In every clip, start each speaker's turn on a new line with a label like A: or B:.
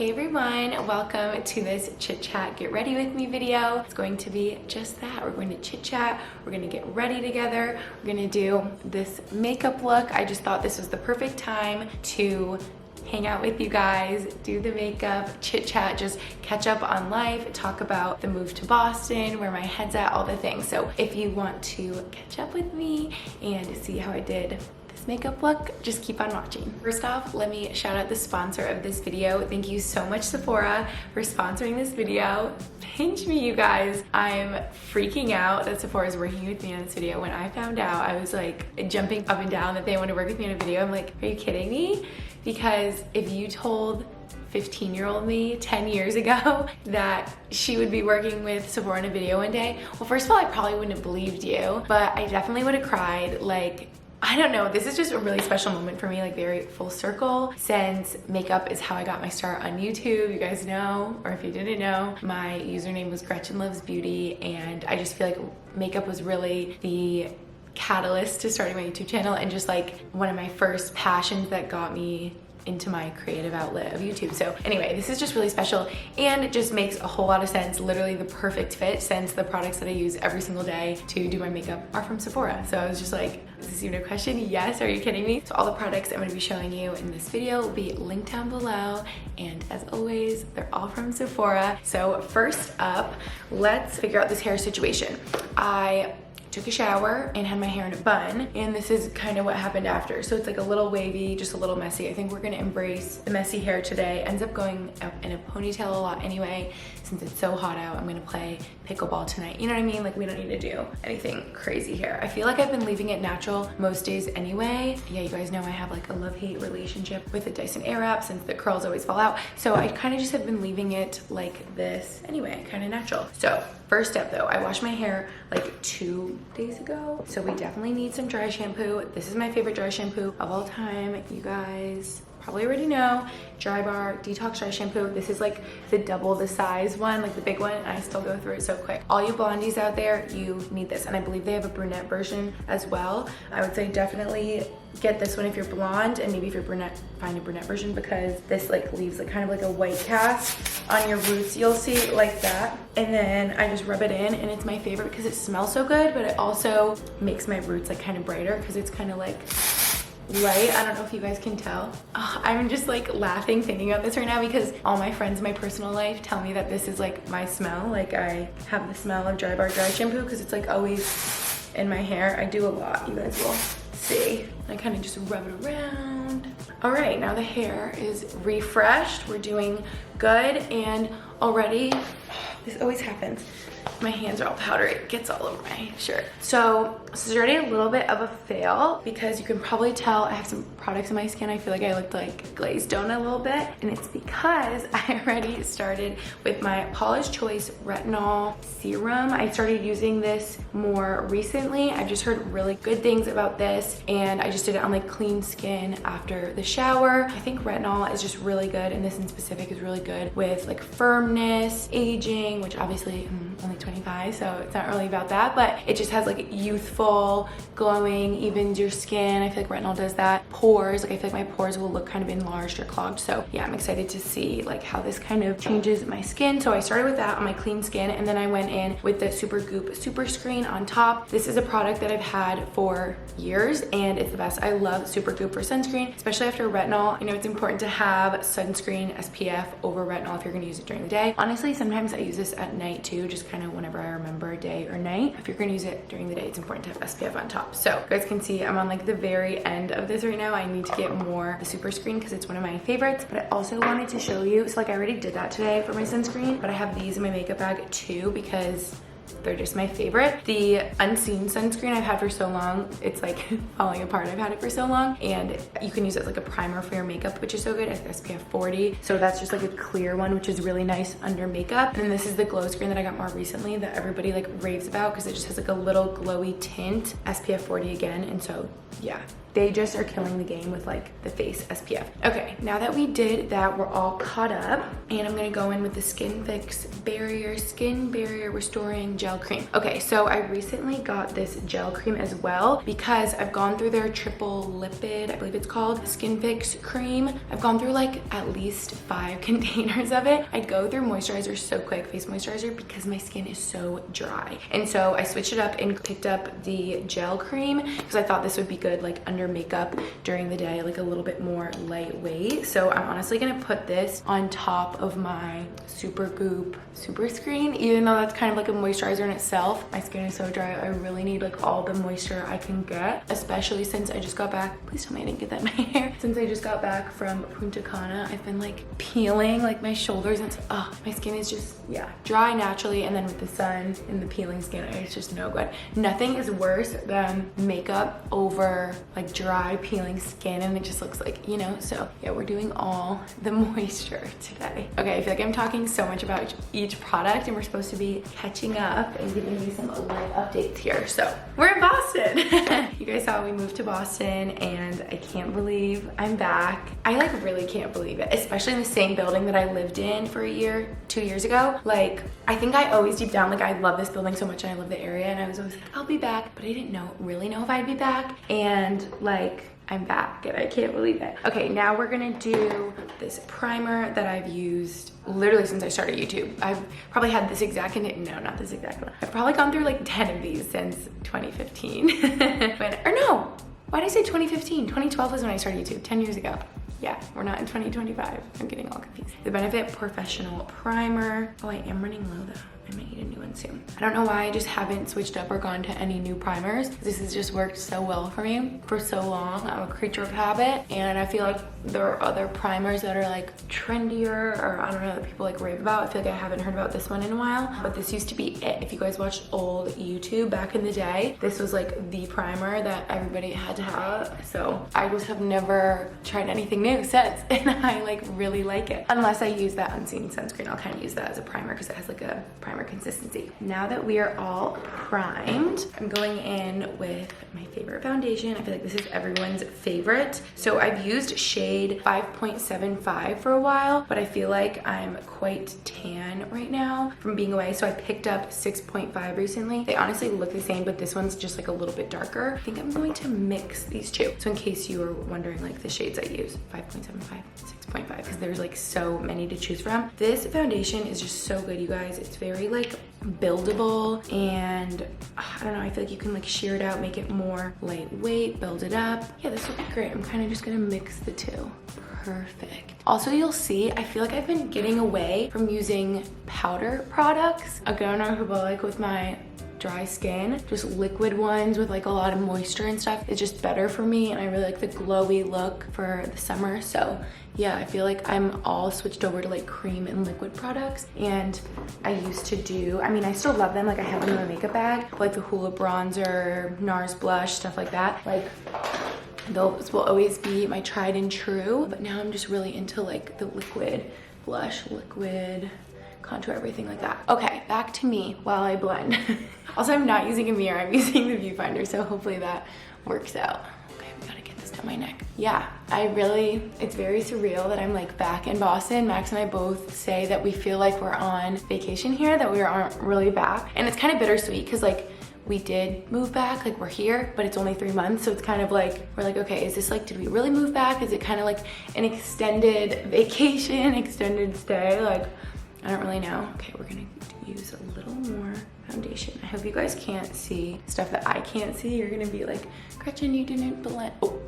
A: Hey everyone, welcome to this Chit Chat Get Ready With Me video. It's going to be just that. We're going to chit chat, we're going to get ready together, we're going to do this makeup look. I just thought this was the perfect time to hang out with you guys, do the makeup, chit chat, just catch up on life, talk about the move to Boston, where my head's at, all the things. So if you want to catch up with me and see how I did this makeup look, just keep on watching. First off, let me shout out the sponsor of this video. Thank you so much, Sephora, for sponsoring this video. Pinch me, you guys. I'm freaking out that Sephora is working with me on this video. When I found out, I was like jumping up and down that they want to work with me on a video. I'm like, are you kidding me? Because if you told 15-year-old me 10 years ago that she would be working with Sephora in a video one day, well, first of all, I probably wouldn't have believed you, but I definitely would have cried. Like, I don't know, this is just a really special moment for me, like very full circle, since makeup is how I got my start on YouTube. You guys know, or if you didn't know, my username was Gretchen Loves Beauty, and I just feel like makeup was really the catalyst to starting my YouTube channel and just like one of my first passions that got me into my creative outlet of YouTube. So anyway, this is just really special and it just makes a whole lot of sense, literally the perfect fit, since the products that I use every single day to do my makeup are from Sephora. So I was just like, is this even a question? Yes, are you kidding me? So all the products I'm going to be showing you in this video will be linked down below, and as always, they're all from Sephora. So first up, let's figure out this hair situation. I took a shower and had my hair in a bun, and this is kind of what happened after. So it's like a little wavy, just a little messy. I think we're gonna embrace the messy hair today. Ends up going up in a ponytail a lot anyway. Since it's so hot out, I'm gonna play pickleball tonight. You know what I mean? Like, we don't need to do anything crazy here. I feel like I've been leaving it natural most days anyway. Yeah, you guys know I have like a love-hate relationship with the Dyson Airwrap since the curls always fall out. So I kind of just have been leaving it like this anyway, kind of natural. So first step though, I washed my hair like 2 days ago. So we definitely need some dry shampoo. This is my favorite dry shampoo of all time. You guys probably already know, Dry Bar Detox Dry Shampoo. This is like the double the size one, like the big one, and I still go through it so quick. All you blondies out there, you need this. And I believe they have a brunette version as well. I would say definitely get this one if you're blonde, and maybe if you're brunette, find a brunette version, because this like leaves like kind of like a white cast on your roots, you'll see, like that. And then I just rub it in, and it's my favorite because it smells so good, but it also makes my roots like kind of brighter because it's kind of like light. I don't know if you guys can tell. I'm just like laughing thinking about this right now because all my friends in my personal life tell me that this is like my smell. Like, I have the smell of Dry Bar Dry Shampoo because it's like always in my hair. I do a lot, you guys will see. I kind of just rub it around. All right, now the hair is refreshed. We're doing good, and already, this always happens, my hands are all powdery. It gets all over my shirt. So this is already a little bit of a fail because you can probably tell I have some products in my skin. I feel like I looked like glazed donut a little bit, and it's because I already started with my Paula's Choice Retinol Serum. I started using this more recently. I've just heard really good things about this, and I just did it on like clean skin after the shower. I think retinol is just really good, and this in specific is really good with like firmness, aging, which obviously I'm only 25, so it's not really about that, but it just has like youthful, glowing, evens your skin. I feel like retinol does that. Pores, like I feel like my pores will look kind of enlarged or clogged. So yeah, I'm excited to see like how this kind of changes my skin. So I started with that on my clean skin, and then I went in with the Super Goop Super Screen on top. This is a product that I've had for years, and it's the best. I love Super Goop for sunscreen, especially after retinol. You know, it's important to have sunscreen SPF over retinol if you're gonna use it during the day. Honestly, sometimes I use this at night too, just kind of whenever I remember, day or night. If you're gonna use it during the day, it's important to have SPF on top. So you guys can see I'm on like the very end of this right now. I need to get more the Super Screen because it's one of my favorites, but I also wanted to show you, so like I already did that today for my sunscreen, but I have these in my makeup bag too because they're just my favorite. The Unseen sunscreen I've had for so long, it's like falling apart. I've had it for so long, and you can use it as like a primer for your makeup, which is so good. It's SPF 40, so that's just like a clear one, which is really nice under makeup. And then this is the glow screen that I got more recently that everybody like raves about because it just has like a little glowy tint, SPF 40 again, and so yeah, they just are killing the game with like the face SPF. Okay, now that we did that, we're all caught up, and I'm gonna go in with the Skin Fix Skin Barrier Restoring Gel Cream. Okay, so I recently got this gel cream as well because I've gone through their triple lipid, I believe it's called, Skin Fix cream. I've gone through like at least 5 containers of it. I go through moisturizer so quick, face moisturizer, because my skin is so dry. And so I switched it up and picked up the gel cream because I thought this would be good like under makeup during the day, like a little bit more lightweight. So I'm honestly gonna put this on top of my Supergoop Super Screen, even though that's kind of like a moisturizer in itself. My skin is so dry. I really need like all the moisture I can get, especially since I just got back. Please tell me I didn't get that in my hair. Since I just got back from Punta Cana, I've been like peeling like my shoulders, and my skin is just, yeah, dry naturally, and then with the sun and the peeling skin, it's just no good. Nothing is worse than makeup over like dry peeling skin, and it just looks like, you know. So yeah, we're doing all the moisture today. Okay, I feel like I'm talking so much about each product, and we're supposed to be catching up and giving you some live updates here. So we're in Boston. You guys saw we moved to Boston, and I can't believe I'm back. I like really can't believe it, especially in the same building that I lived in for a year, 2 years ago. Like, I think I always deep down, like, I love this building so much and I love the area, and I was always like, I'll be back, but I didn't really know if I'd be back. And like, I'm back, and I can't believe it. Okay, now we're gonna do this primer that I've used literally since I started YouTube. I've probably had this exact, no, not this exact one. I've probably gone through like 10 of these since 2015. Or no, why did I say 2015? 2012 was when I started YouTube, 10 years ago. Yeah, we're not in 2025. I'm getting all confused. The Benefit Professional Primer. Oh, I am running low though. I might need a new one soon. I don't know why I just haven't switched up or gone to any new primers. This has just worked so well for me for so long. I'm a creature of habit, and I feel like there are other primers that are like trendier, or I don't know, that people like rave about. I feel like I haven't heard about this one in a while, but this used to be it. If you guys watched old YouTube back in the day, this was like the primer that everybody had to have. So I just have never tried anything new since, and I like really like it. Unless I use that Unseen sunscreen, I'll kind of use that as a primer because it has like a primer consistency. Now that we are all primed, I'm going in with my favorite foundation. I feel like this is everyone's favorite. So I've used shade 5.75 for a while, but I feel like I'm quite tan right now from being away. So I picked up 6.5 recently. They honestly look the same, but this one's just like a little bit darker. I think I'm going to mix these two. So in case you were wondering like the shades I use, 5.75, 6.5, because there's like so many to choose from. This foundation is just so good, you guys. It's very like buildable, and I don't know, I feel like you can like sheer it out, make it more lightweight, build it up. Yeah, this would be great. I'm kind of just gonna mix the two. Perfect. Also, you'll see, I feel like I've been getting away from using powder products. Again, I feel like with my dry skin, just liquid ones with like a lot of moisture and stuff is just better for me, and I really like the glowy look for the summer. So yeah, I feel like I'm all switched over to like cream and liquid products. And I used to do, I mean, I still love them, like I have them in my makeup bag, like the Hoola bronzer, NARS blush, stuff like that. Like those will always be my tried and true, but now I'm just really into like the liquid blush, liquid contour, everything like that. Okay, back to me while I blend. Also, I'm not using a mirror, I'm using the viewfinder, so hopefully that works out. Okay, we gotta get this down my neck. Yeah, it's very surreal that I'm like back in Boston. Max and I both say that we feel like we're on vacation here, that we aren't really back. And it's kind of bittersweet because like we did move back, like we're here, but it's only 3 months. So it's kind of like, we're like, okay, is this like, did we really move back? Is it kind of like an extended vacation, extended stay? Like, I don't really know. Okay, we're gonna use a little more foundation. I hope you guys can't see stuff that I can't see. You're gonna be like, Gretchen, you didn't blend. Oh,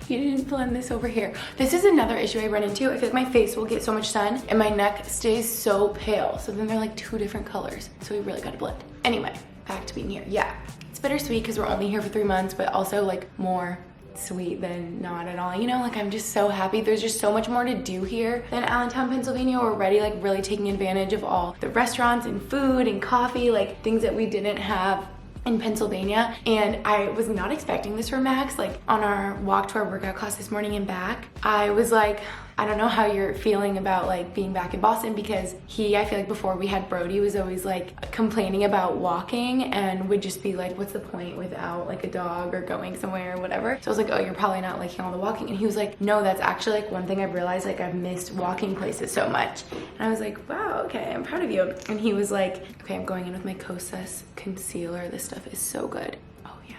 A: you didn't blend this over here. This is another issue I run into. I feel like my face will get so much sun and my neck stays so pale. So then they're like 2 different colors. So we really gotta blend. Anyway, back to being here. Yeah, it's bittersweet because we're only here for 3 months, but also like more sweet than not at all. You know, like I'm just so happy. There's just so much more to do here than Allentown, Pennsylvania. We're already like really taking advantage of all the restaurants and food and coffee, like things that we didn't have in Pennsylvania. And I was not expecting this from Max. Like on our walk to our workout class this morning and back, I was like, I don't know how you're feeling about like being back in Boston, because I feel like before we had Brody was always like complaining about walking and would just be like, what's the point without like a dog or going somewhere or whatever. So I was like, oh, you're probably not liking all the walking. And he was like, no, that's actually like one thing I've realized, like I've missed walking places so much. And I was like, wow, okay, I'm proud of you. And he was like, okay, I'm going in with my Kosas concealer. This stuff is so good.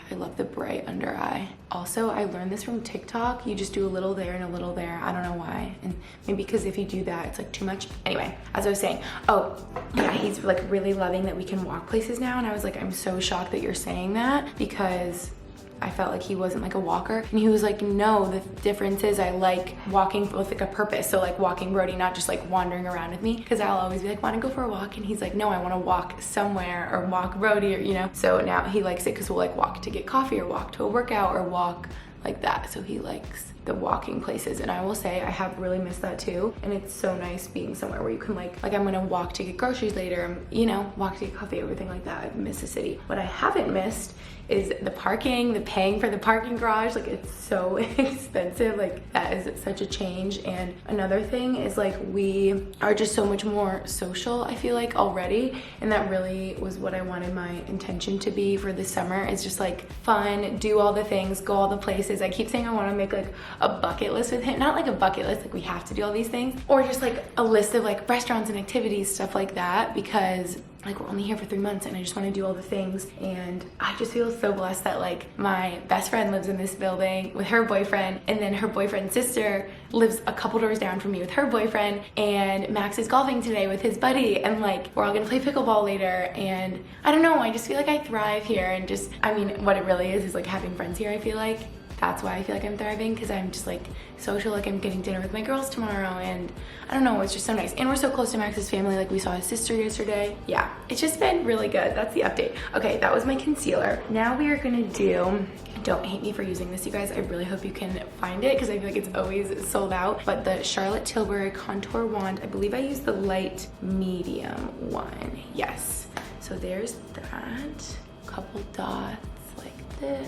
A: I love the bright under eye. Also, I learned this from TikTok. You just do a little there and a little there. I don't know why. And maybe because if you do that, it's like too much. Anyway, as I was saying, oh yeah, he's like really loving that we can walk places now. And I was like, I'm so shocked that you're saying that, because I felt like he wasn't like a walker. And he was like, no, the difference is I like walking with like a purpose. So like walking Brody, not just like wandering around with me, because I'll always be like, want to go for a walk? And he's like, no, I want to walk somewhere or walk Brody, or you know. So now he likes it because we'll like walk to get coffee or walk to a workout or walk like that. So he likes the walking places, and I will say I have really missed that too. And it's so nice being somewhere where you can like I'm gonna walk to get groceries later, you know, walk to get coffee, everything like that. I've missed the city. What I haven't missed is the parking, the paying for the parking garage. Like it's so expensive. Like that is such a change. And another thing is like we are just so much more social, I feel like, already. And that really was what I wanted my intention to be for this summer. It's just like fun, do all the things, go all the places. I keep saying I want to make like a bucket list with him. Not like a bucket list, like we have to do all these things, or just like a list of like restaurants and activities, stuff like that, because like we're only here for 3 months and I just want to do all the things. And I just feel so blessed that like my best friend lives in this building with her boyfriend, and then her boyfriend's sister lives a couple doors down from me with her boyfriend, and Max is golfing today with his buddy, and like we're all gonna play pickleball later. And I don't know, I just feel like I thrive here. And just, I mean, what it really is like having friends here. I feel like that's why I feel like I'm thriving, because I'm just like social. Like I'm getting dinner with my girls tomorrow, and I don't know, it's just so nice. And we're so close to Max's family. Like we saw his sister yesterday. Yeah, it's just been really good. That's the update. Okay, that was my concealer. Now we are gonna do, don't hate me for using this, you guys. I really hope you can find it, because I feel like it's always sold out. But the Charlotte Tilbury contour wand, I believe I used the light medium one. Yes, so there's that. Couple dots like this.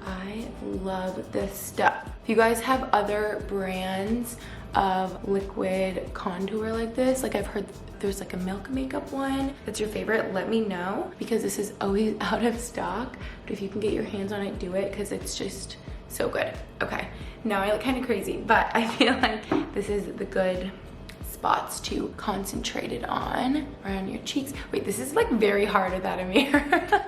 A: I love this stuff. If you guys have other brands of liquid contour like this, like I've heard there's like a Milk Makeup one that's your favorite, let me know, because this is always out of stock. But if you can get your hands on it, do it, because it's just so good. Okay, now I look kind of crazy, but I feel like this is the good spots to concentrate it on around your cheeks. Wait, this is like very hard without a mirror.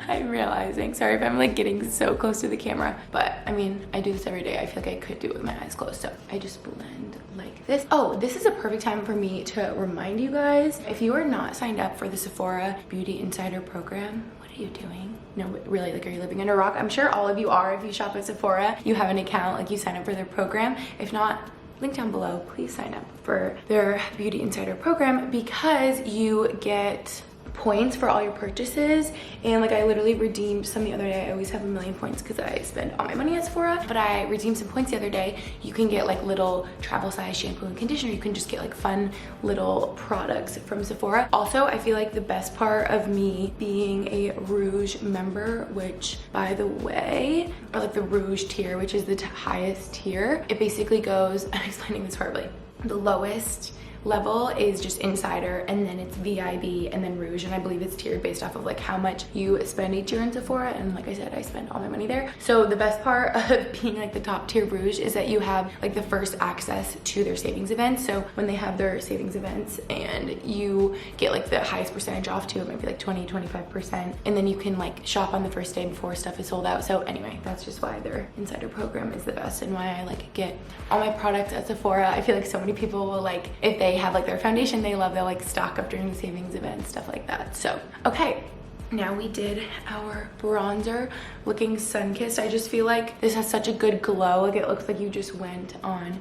A: I'm realizing. Sorry if I'm like getting so close to the camera, but I mean, I do this every day. I feel like I could do it with my eyes closed. So I just blend like this. Oh, this is a perfect time for me to remind you guys, if you are not signed up for the Sephora Beauty Insider program, what are you doing? No, really, like, are you living under a rock? I'm sure all of you are. If you shop at Sephora, you have an account, like you sign up for their program. If not, link down below, please sign up for their Beauty Insider program, because you get points for all your purchases. And like I literally redeemed some the other day. I always have a million points because I spend all my money at Sephora, but I redeemed some points the other day. You can get like little travel size shampoo and conditioner. You can just get like fun little products from Sephora. Also, I feel like the best part of me being a Rouge member, which by the way, or like the Rouge tier, which is the highest tier, it basically goes, I'm explaining this horribly, the lowest level is just Insider, and then it's VIB, and then Rouge, and I believe it's tiered based off of like how much you spend each year in Sephora. And like I said, I spend all my money there. So the best part of being like the top tier Rouge is that you have like the first access to their savings events. So when they have their savings events, and you get like the highest percentage off too, it might be like 20-25%, and then you can like shop on the first day before stuff is sold out. So anyway, that's just why their Insider program is the best, and why I like get all my products at Sephora. I feel like so many people will like, if they have like their foundation they love, they'll like stock up during the savings event, stuff like that. So okay, now we did our bronzer, looking sun-kissed. I just feel like this has such a good glow. Like it looks like you just went on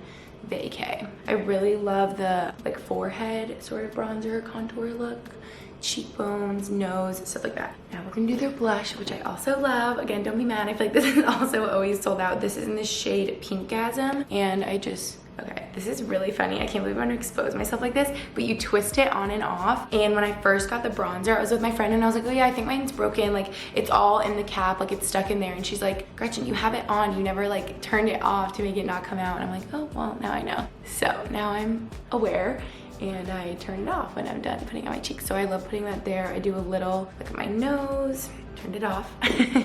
A: vacay. I really love the like forehead sort of bronzer contour look, cheekbones, nose, stuff like that. Now we're gonna do their blush, which I also love. Again, don't be mad, I feel like this is also always sold out. This is in the shade Pinkgasm, and I just, okay, this is really funny. I can't believe I'm gonna expose myself like this, but you twist it on and off. And when I first got the bronzer, I was with my friend and I was like, oh yeah, I think mine's broken. Like it's all in the cap, like it's stuck in there. And she's like, Gretchen, you have it on. You never like turned it off to make it not come out. And I'm like, oh, well, now I know. So now I'm aware and I turn it off when I'm done putting on my cheeks. So I love putting that there. I do a little, look at my nose, turned it off.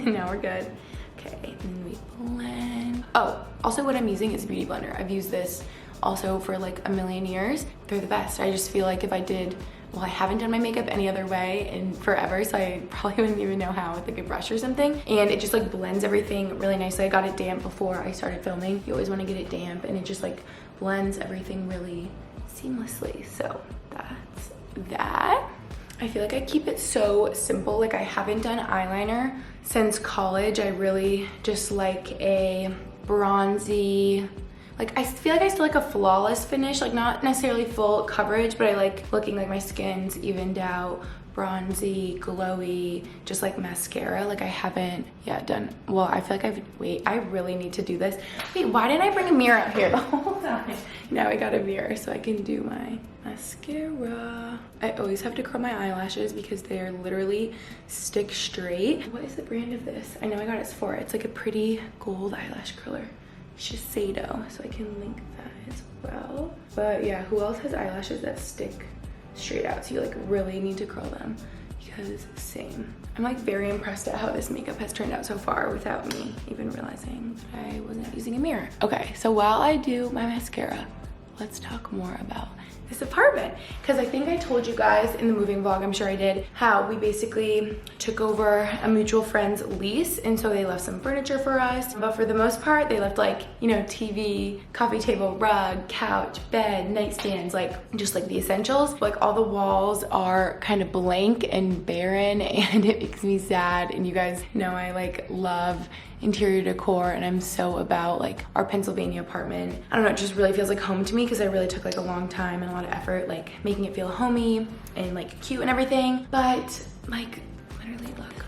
A: Now we're good. Okay, and we blend. Oh, also what I'm using is a beauty blender. I've used this also for like a million years. They're the best. I just feel like if I did, well, I haven't done my makeup any other way in forever, so I probably wouldn't even know how with like a brush or something. And it just like blends everything really nicely. I got it damp before I started filming. You always want to get it damp, and it just like blends everything really seamlessly. So that's that. I feel like I keep it so simple. Like I haven't done eyeliner since college. I really just like a bronzy, like I feel like I still like a flawless finish, like not necessarily full coverage, but I like looking like my skin's evened out, bronzy, glowy, just like mascara. Like I haven't yet done, well, I feel like wait, I really need to do this. Wait, why didn't I bring a mirror out here the whole time? Now I got a mirror so I can do my mascara. I always have to curl my eyelashes because they are literally stick straight. What is the brand of this? I know I got it at Sephora. It's like a pretty gold eyelash curler. Shiseido, so I can link that as well. But yeah, who else has eyelashes that stick straight out? So you like really need to curl them because same. I'm like very impressed at how this makeup has turned out so far without me even realizing that I wasn't using a mirror. Okay, so while I do my mascara, let's talk more about this apartment, because I think I told you guys in the moving vlog, I'm sure I did, how we basically took over a mutual friend's lease, and so they left some furniture for us, but for the most part they left like, you know, TV, coffee table, rug, couch, bed, nightstands, like just like the essentials. Like all the walls are kind of blank and barren, and it makes me sad. And you guys know I like love interior decor, and I'm so about like our Pennsylvania apartment. I don't know, it just really feels like home to me because I really took like a long time and a lot of effort like making it feel homey and like cute and everything. But like literally look,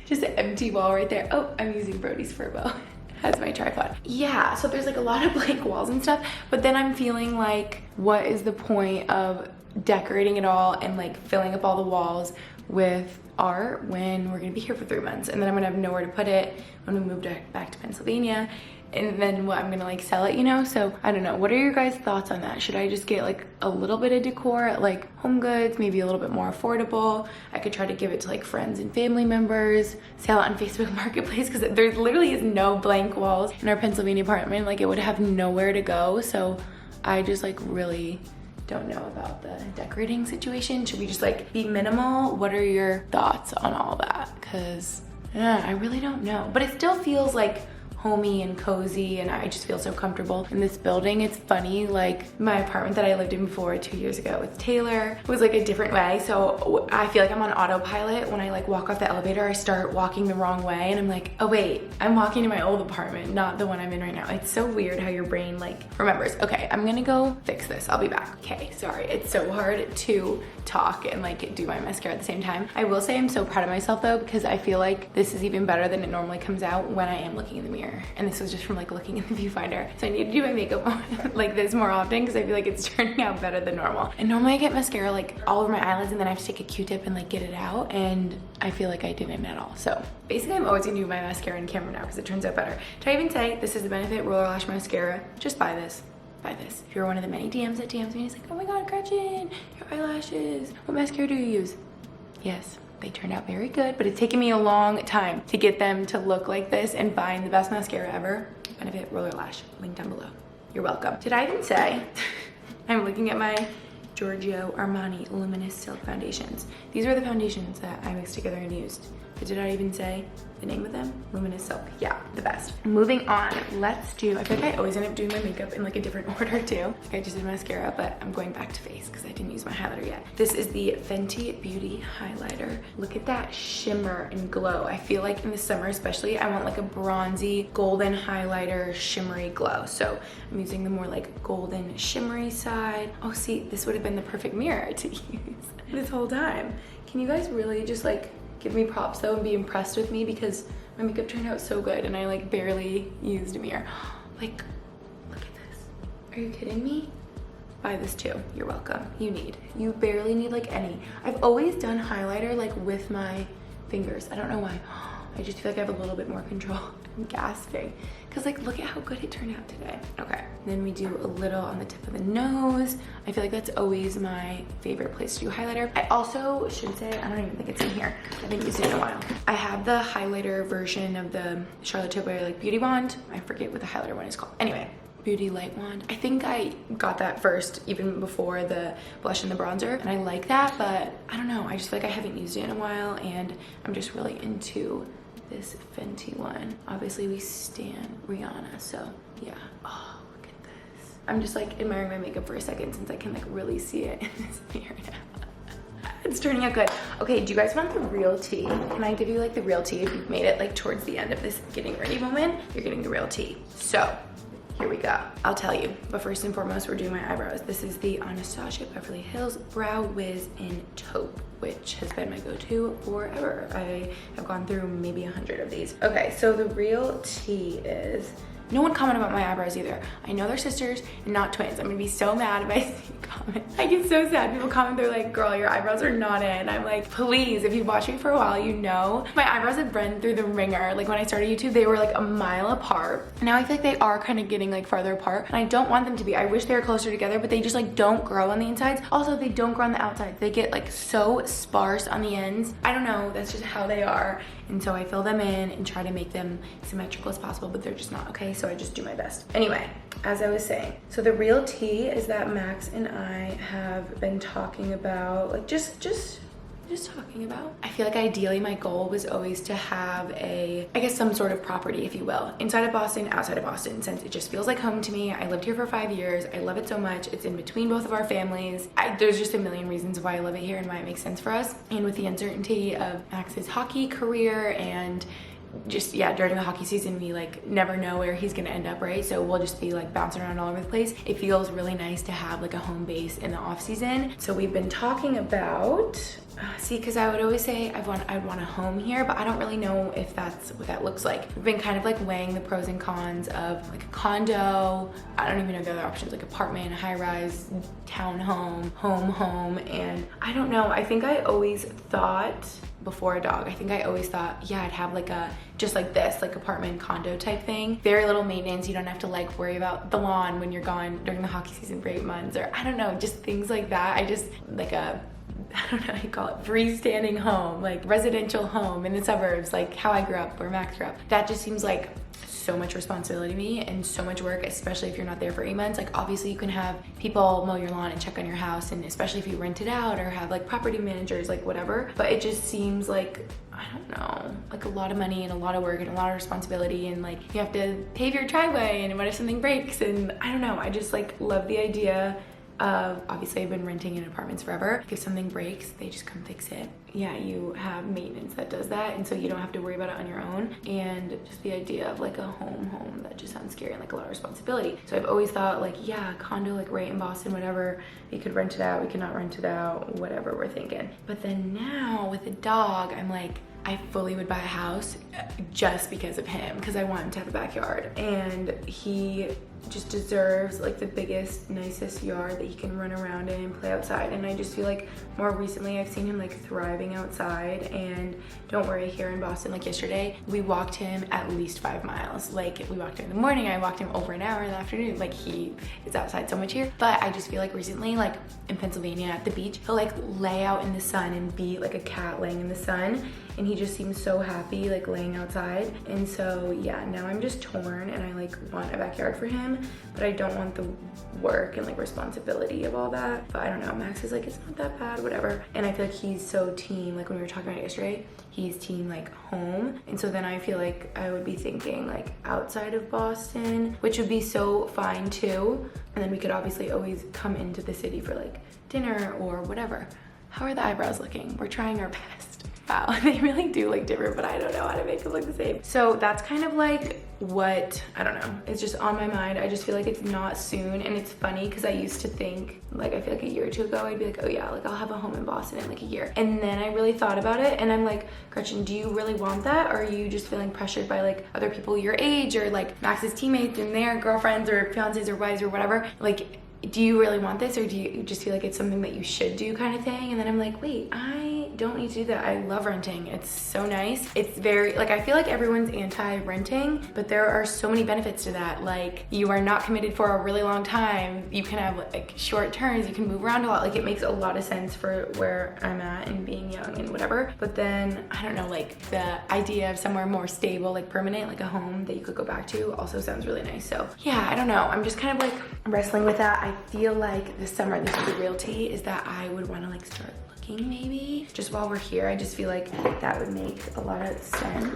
A: just an empty wall right there. Oh, I'm using Brody's Furbo as my tripod. Yeah, so there's like a lot of blank walls and stuff, but then I'm feeling like, what is the point of decorating it all and like filling up all the walls with art when we're gonna be here for 3 months, and then I'm gonna have nowhere to put it when we move back to Pennsylvania, and then what, I'm gonna like sell it, you know? So I don't know, what are your guys' thoughts on that? Should I just get like a little bit of decor at like Home Goods, maybe a little bit more affordable? I could try to give it to like friends and family members, sell it on Facebook Marketplace, because there literally is no blank walls in our Pennsylvania apartment. Like it would have nowhere to go. So I just like really don't know about the decorating situation. Should we just like be minimal? What are your thoughts on all that? Because I really don't know, but it still feels like homey and cozy, and I just feel so comfortable in this building. It's funny, like my apartment that I lived in before 2 years ago with Taylor was like a different way. So I feel like I'm on autopilot. When I like walk off the elevator, I start walking the wrong way, and I'm like, oh wait, I'm walking to my old apartment, not the one I'm in right now. It's so weird how your brain like remembers. Okay, I'm gonna go fix this. I'll be back. Okay, sorry. It's so hard to talk and like do my mascara at the same time. I will say I'm so proud of myself though, because I feel like this is even better than it normally comes out when I am looking in the mirror. And this was just from like looking in the viewfinder. So I need to do my makeup like this more often, because I feel like it's turning out better than normal. And normally I get mascara like all over my eyelids, and then I have to take a Q-tip and like get it out, and I feel like I didn't at all. So basically I'm always gonna do my mascara in camera now because it turns out better. Did I even say this is the Benefit Roller Lash Mascara? Just buy this. Buy this. If you're one of the many DMs that DMs me, it's like, oh my god, Gretchen, your eyelashes. What mascara do you use? Yes, they turned out very good, but it's taken me a long time to get them to look like this and find the best mascara ever. Benefit Roller Lash, link down below. You're welcome. Did I even say, I'm looking at my Giorgio Armani Luminous Silk Foundations. These are the foundations that I mixed together and used. But did I even say the name of them? Luminous Silk. Yeah, the best. Moving on, let's do, I feel like I always end up doing my makeup in like a different order too. Like I just did mascara, but I'm going back to face because I didn't use my highlighter yet. This is the Fenty Beauty highlighter. Look at that shimmer and glow. I feel like in the summer especially, I want like a bronzy golden highlighter shimmery glow. So I'm using the more like golden shimmery side. Oh, see, this would have been the perfect mirror to use this whole time. Can you guys really just like give me props though and be impressed with me, because my makeup turned out so good and I like barely used a mirror. Like, look at this. Are you kidding me? Buy this too. You're welcome. You barely need like any. I've always done highlighter like with my fingers. I don't know why. I just feel like I have a little bit more control. I'm gasping because like look at how good it turned out today. Okay, then we do a little on the tip of the nose. I feel like that's always my favorite place to do highlighter. I also should say, I don't even think it's in here. I haven't used it in a while. I have the highlighter version of the Charlotte Tilbury like beauty wand. I forget what the highlighter one is called. Anyway, beauty light wand. I think I got that first even before the blush and the bronzer, and I like that, but I don't know, I just feel like I haven't used it in a while, and I'm just really into this Fenty one. Obviously we stan Rihanna, so yeah. Oh, look at this. I'm just like admiring my makeup for a second since I can like really see it in this mirror now. It's turning out good. Okay, do you guys want the real tea? Can I give you like the real tea? If you've made it like towards the end of this getting ready moment, you're getting the real tea. So here we go. I'll tell you, but first and foremost, we're doing my eyebrows. This is the Anastasia Beverly Hills Brow Wiz in Taupe, which has been my go-to forever. I have gone through maybe 100 of these. Okay, so the real tea is, no one commented about my eyebrows either. I know they're sisters and not twins. I'm gonna be so mad if I see comments. I get so sad. People comment, they're like, girl, your eyebrows are not in. I'm like, please, if you've watched me for a while, you know my eyebrows have been through the ringer. Like when I started YouTube, they were like a mile apart. Now I feel like they are kind of getting like farther apart, and I don't want them to be. I wish they were closer together, but they just like don't grow on the insides. Also, they don't grow on the outsides. They get like so sparse on the ends. I don't know, that's just how they are. And so I fill them in and try to make them symmetrical as possible, but they're just not, okay? So I just do my best. Anyway, as I was saying, so the real tea is that Max and I have been talking about, like just talking about. I feel like ideally my goal was always to have I guess some sort of property, if you will, inside of Boston, outside of Boston, since it just feels like home to me. I lived here for 5 years. I love it so much. It's in between both of our families. There's just a million reasons why I love it here and why it makes sense for us. And with the uncertainty of Max's hockey career and just, yeah, during the hockey season, we like never know where he's gonna end up, right? So we'll just be like bouncing around all over the place. It feels really nice to have like a home base in the off season. So we've been talking about, see, because I would always say I'd want a home here, but I don't really know if that's what that looks like. We've been kind of like weighing the pros and cons of like a condo. I don't even know the other options, like apartment, high-rise, townhome, home, and I don't know. I think I always thought before a dog, I think I always thought, yeah, I'd have like a, just like this, like apartment condo type thing. Very little maintenance. You don't have to like worry about the lawn when you're gone during the hockey season for 8 months, or I don't know, just things like that. I just like I don't know how you call it, freestanding home, like residential home in the suburbs, like how I grew up, where Max grew up. That just seems like so much responsibility to me and so much work, especially if you're not there for 8 months. Like obviously you can have people mow your lawn and check on your house, and especially if you rent it out or have like property managers, like whatever, but it just seems like, I don't know, like a lot of money and a lot of work and a lot of responsibility, and like you have to pave your driveway, and what if something breaks, and I don't know, I just like love the idea of, obviously I've been renting in apartments forever. If something breaks, they just come fix it. Yeah, you have maintenance that does that, and so you don't have to worry about it on your own. And just the idea of like a home, that just sounds scary and like a lot of responsibility. So I've always thought like, yeah, condo like right in Boston, whatever. We could rent it out, we could not rent it out, whatever we're thinking. But then now with a dog, I'm like, I fully would buy a house just because of him, because I want him to have a backyard, and he just deserves like the biggest, nicest yard that he can run around in and play outside. And I just feel like more recently I've seen him like thriving outside. And don't worry, here in Boston, like yesterday, we walked him at least 5 miles. Like we walked him in the morning, I walked him over an hour in the afternoon. Like he is outside so much here. But I just feel like recently, like in Pennsylvania at the beach, he'll like lay out in the sun and be like a cat laying in the sun. And he just seems so happy like laying outside. And so yeah, now I'm just torn, and I like want a backyard for him, but I don't want the work and like responsibility of all that. But I don't know, Max is like, it's not that bad, whatever. And I feel like he's so team, like when we were talking about it yesterday, he's team like home. And so then I feel like I would be thinking like outside of Boston, which would be so fine too. And then we could obviously always come into the city for like dinner or whatever. How are the eyebrows looking? We're trying our best. Wow, they really do look different, but I don't know how to make them look the same. So that's kind of like what, I don't know, it's just on my mind. I just feel like it's not soon. And it's funny because I used to think, like, I feel like a year or two ago, I'd be like, oh yeah, like I'll have a home in Boston in like a year. And then I really thought about it and I'm like, Gretchen, do you really want that? Or are you just feeling pressured by like other people your age or like Max's teammates and their girlfriends or fiancés or wives or whatever? Like, do you really want this, or do you just feel like it's something that you should do kind of thing? And then I'm like, wait, I don't need to do that. I love renting. It's so nice. It's very, like, I feel like everyone's anti-renting, but there are so many benefits to that. Like, you are not committed for a really long time. You can have like short terms. You can move around a lot. Like, it makes a lot of sense for where I'm at and being young and whatever. But then, I don't know, like the idea of somewhere more stable, like permanent, like a home that you could go back to also sounds really nice. So yeah, I don't know. I'm just kind of like wrestling with that. I feel like this summer, this is the realty, is that I would want to like start looking maybe just while we're here. I just feel like that would make a lot of sense.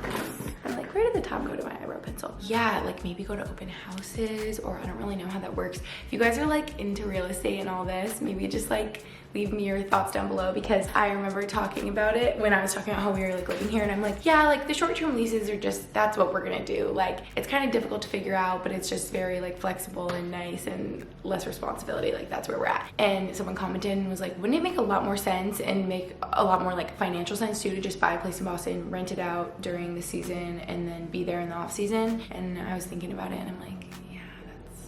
A: I'm like right at the top, go to my eyebrow pencil. Yeah, like maybe go to open houses, or I don't really know how that works. If you guys are like into real estate and all this, maybe just like leave me your thoughts down below, because I remember talking about it when I was talking about how we were like living here, and I'm like, yeah, like the short-term leases are just, that's what we're gonna do. Like, it's kind of difficult to figure out, but it's just very like flexible and nice and less responsibility. Like, that's where we're at. And someone commented and was like, wouldn't it make a lot more sense and make a lot more like financial sense too to just buy a place in Boston, rent it out during the season, and then be there in the off season? And I was thinking about it and I'm like,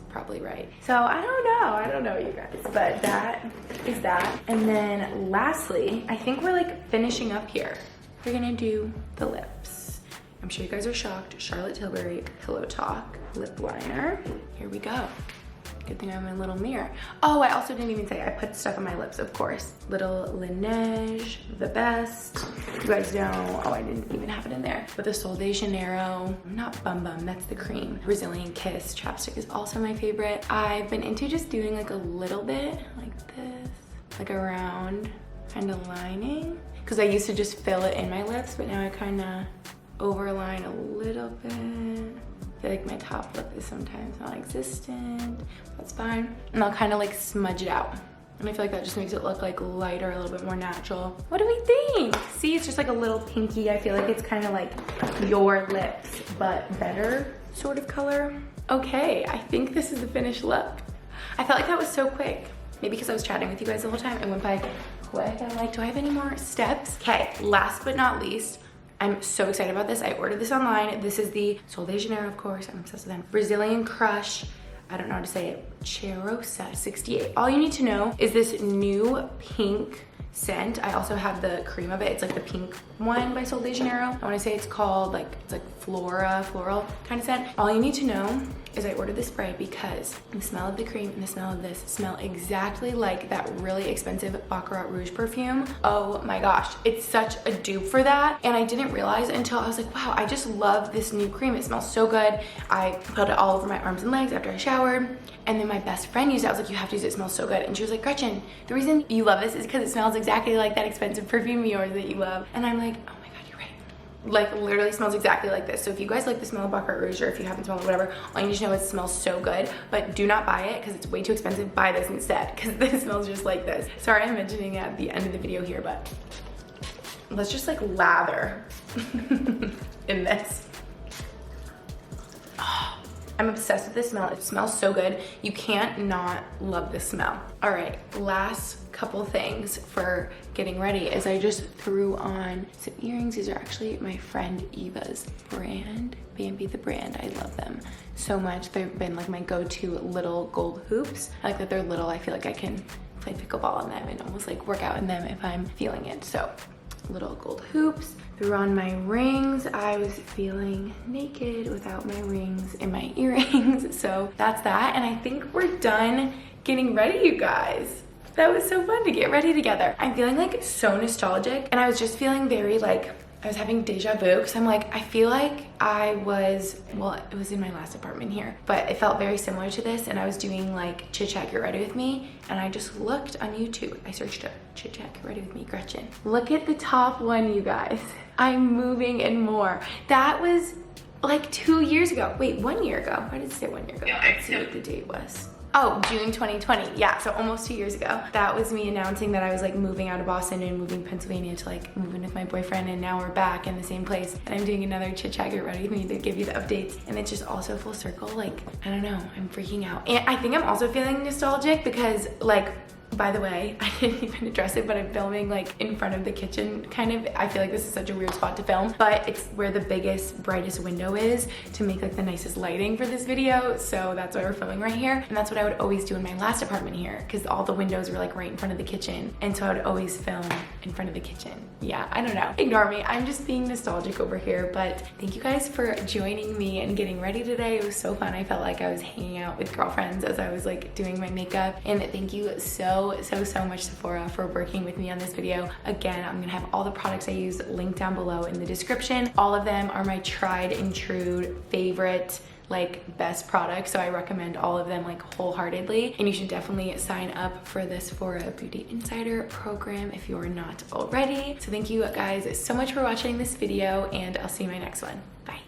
A: probably right. So I don't know you guys, but that is that. And then lastly, I think we're like finishing up here. We're gonna do the lips. I'm sure you guys are shocked. Charlotte Tilbury Pillow Talk lip liner. Here we go. Good thing I have my little mirror. Oh, I also didn't even say I put stuff on my lips, of course. Little Laneige, the best. You guys know, oh, I didn't even have it in there. But the Sol de Janeiro, not Bum Bum, that's the cream. Brazilian Kiss chapstick is also my favorite. I've been into just doing like a little bit like this, like around kind of lining. Because I used to just fill it in my lips, but now I kind of overline a little bit. I feel like my top lip is sometimes non-existent. That's fine. And I'll kind of like smudge it out. And I feel like that just makes it look like lighter, a little bit more natural. What do we think? See, it's just like a little pinky. I feel like it's kind of like your lips, but better sort of color. Okay, I think this is the finished look. I felt like that was so quick. Maybe because I was chatting with you guys the whole time. It went by quick. I'm like, do I have any more steps? Okay, last but not least, I'm so excited about this. I ordered this online. This is the Sol de Janeiro, of course. I'm obsessed with them. Brazilian Crush, I don't know how to say it, Cheirosa 68. All you need to know is this new pink scent. I also have the cream of it. It's like the pink one by Sol de Janeiro. I want to say it's called like, it's like floral kind of scent. All you need to know is I ordered this spray because the smell of the cream and the smell of this smell exactly like that really expensive Baccarat Rouge perfume. Oh my gosh, it's such a dupe for that. And I didn't realize until I was like, wow, I just love this new cream. It smells so good. I put it all over my arms and legs after I showered. And then my best friend used it. I was like, you have to use it, it smells so good. And she was like, Gretchen, the reason you love this is because it smells exactly like that expensive perfume of yours that you love. And I'm like, oh my God, you're right. Like, literally smells exactly like this. So if you guys like the smell of Baccarat Rouge, or if you haven't smelled it, whatever, all you need to know is it smells so good. But do not buy it because it's way too expensive. Buy this instead because this smells just like this. Sorry, I'm mentioning it at the end of the video here, but let's just like lather in this. I'm obsessed with this smell. It smells so good. You can't not love this smell. All right, last couple things for getting ready is I just threw on some earrings. These are actually my friend Eva's brand, B&B the brand. I love them so much. They've been like my go-to little gold hoops. I like that they're little. I feel like I can play pickleball on them and almost like work out in them if I'm feeling it. So little gold hoops. Threw on my rings. I was feeling naked without my rings and my earrings. So that's that. And I think we're done getting ready, you guys. That was so fun to get ready together. I'm feeling like so nostalgic, and I was just feeling very like, I was having deja vu because I'm like, I feel like I was, well, it was in my last apartment here, but it felt very similar to this. And I was doing like Chit Chat Get Ready With Me, and I just looked on YouTube. I searched up Chit Chat Get Ready With Me Gretchen. Look at the top one, you guys. I'm moving and more. That was like 2 years ago. Wait, 1 year ago. Why did it say 1 year ago? Let's see what the date was. Oh, June 2020. Yeah, so almost 2 years ago. That was me announcing that I was like moving out of Boston and moving to Pennsylvania to like move in with my boyfriend, and now we're back in the same place. And I'm doing another Chit Chat Get Ready with me to give you the updates. And it's just also full circle. Like, I don't know, I'm freaking out. And I think I'm also feeling nostalgic because like, by the way, I didn't even address it, but I'm filming like in front of the kitchen, kind of. I feel like this is such a weird spot to film, but it's where the biggest, brightest window is to make like the nicest lighting for this video. So that's why we're filming right here. And that's what I would always do in my last apartment here, because all the windows were like right in front of the kitchen. And so I would always film in front of the kitchen. Yeah, I don't know. Ignore me. I'm just being nostalgic over here, but thank you guys for joining me and getting ready today. It was so fun. I felt like I was hanging out with girlfriends as I was like doing my makeup. And thank you so much, Sephora, for working with me on this video. Again, I'm gonna have all the products I use linked down below in the description. All of them are my tried and true favorite, like best products, so I recommend all of them like wholeheartedly. And you should definitely sign up for the Sephora Beauty Insider program if you are not already. So thank you guys so much for watching this video, and I'll see you in my next one. Bye.